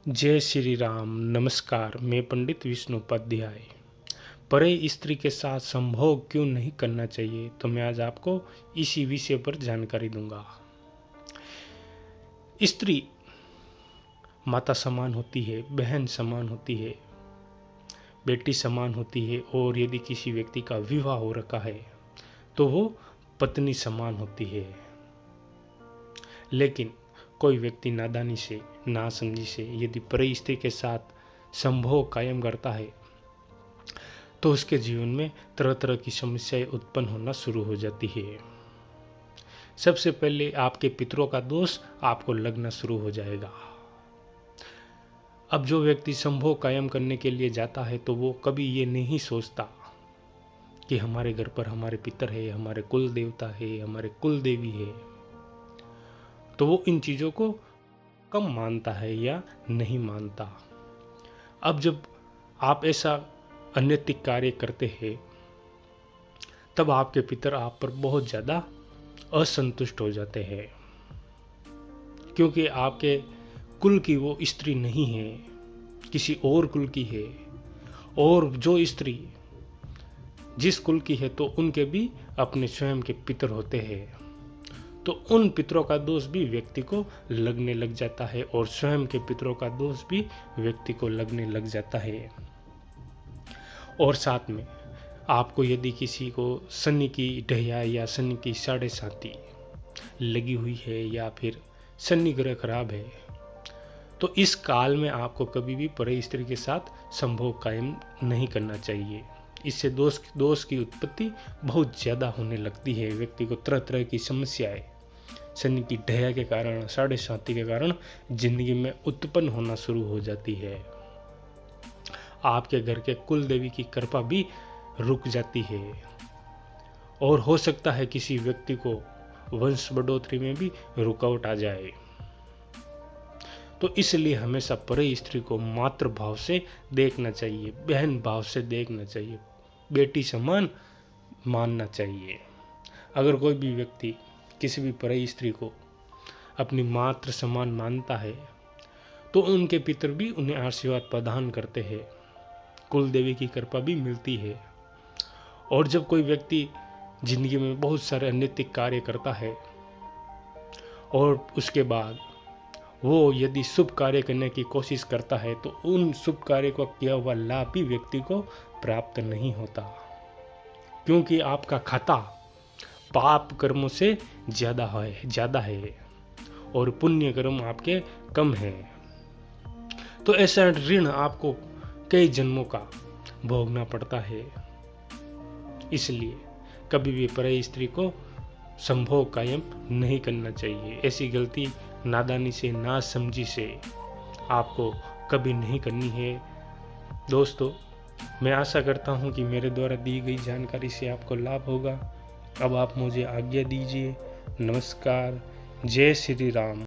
जय श्री राम। नमस्कार, मैं पंडित विष्णु उपाध्याय। परे स्त्री के साथ संभोग क्यों नहीं करना चाहिए, तो मैं आज आपको इसी विषय पर जानकारी दूंगा। स्त्री माता समान होती है, बहन समान होती है, बेटी समान होती है, और यदि किसी व्यक्ति का विवाह हो रखा है तो वो पत्नी समान होती है। लेकिन कोई व्यक्ति नादानी से, नासमझी से यदि परे स्त्री के साथ संभोग कायम करता है तो उसके जीवन में तरह तरह की समस्याएं उत्पन्न होना शुरू हो जाती है। सबसे पहले आपके पितरों का दोष आपको लगना शुरू हो जाएगा। अब जो व्यक्ति संभोग कायम करने के लिए जाता है तो वो कभी ये नहीं सोचता कि हमारे घर पर हमारे पितर है, हमारे कुल देवता है, हमारे कुल देवी है, तो वो इन चीज़ों को कम मानता है या नहीं मानता। अब जब आप ऐसा अनैतिक कार्य करते हैं तब आपके पितर आप पर बहुत ज़्यादा असंतुष्ट हो जाते हैं, क्योंकि आपके कुल की वो स्त्री नहीं है, किसी और कुल की है। और जो स्त्री जिस कुल की है तो उनके भी अपने स्वयं के पितर होते हैं, तो उन पितरों का दोष भी व्यक्ति को लगने लग जाता है और स्वयं के पितरों का दोष भी व्यक्ति को लगने लग जाता है। और साथ में आपको यदि किसी को शनि की ढैया या शनि की साढ़े साती लगी हुई है या फिर शनि ग्रह खराब है, तो इस काल में आपको कभी भी परे स्त्री के साथ संभोग कायम नहीं करना चाहिए। इससे दोष की उत्पत्ति बहुत ज़्यादा होने लगती है। व्यक्ति को तरह तरह की समस्याएं शनि की ढैया के कारण, साढ़े साती के कारण जिंदगी में उत्पन्न होना शुरू हो जाती है। आपके घर के कुल देवी की कृपा भी रुक जाती है और हो सकता है किसी व्यक्ति को वंश बढ़ोतरी में भी रुकावट आ जाए। तो इसलिए हमेशा परे स्त्री को मातृभाव से देखना चाहिए, बहन भाव से देखना चाहिए, बेटी समान मानना चाहिए। अगर कोई भी व्यक्ति किसी भी परे स्त्री को अपनी मातृ समान मानता है तो उनके पितर भी उन्हें आशीर्वाद प्रदान करते हैं, कुल देवी की कृपा भी मिलती है। और जब कोई व्यक्ति जिंदगी में बहुत सारे अनैतिक कार्य करता है और उसके बाद वो यदि शुभ कार्य करने की कोशिश करता है तो उन शुभ कार्य को किया हुआ लाभ भी व्यक्ति को प्राप्त नहीं होता, क्योंकि आपका खाता पाप कर्मों से ज्यादा है और पुण्य कर्म आपके कम है। तो ऐसा ऋण आपको कई जन्मों का भोगना पड़ता है। इसलिए कभी भी परे स्त्री को संभोग कायम नहीं करना चाहिए। ऐसी गलती नादानी से, नासमझी से आपको कभी नहीं करनी है। दोस्तों, मैं आशा करता हूं कि मेरे द्वारा दी गई जानकारी से आपको लाभ होगा। अब आप मुझे आज्ञा दीजिए। नमस्कार। जय श्री राम।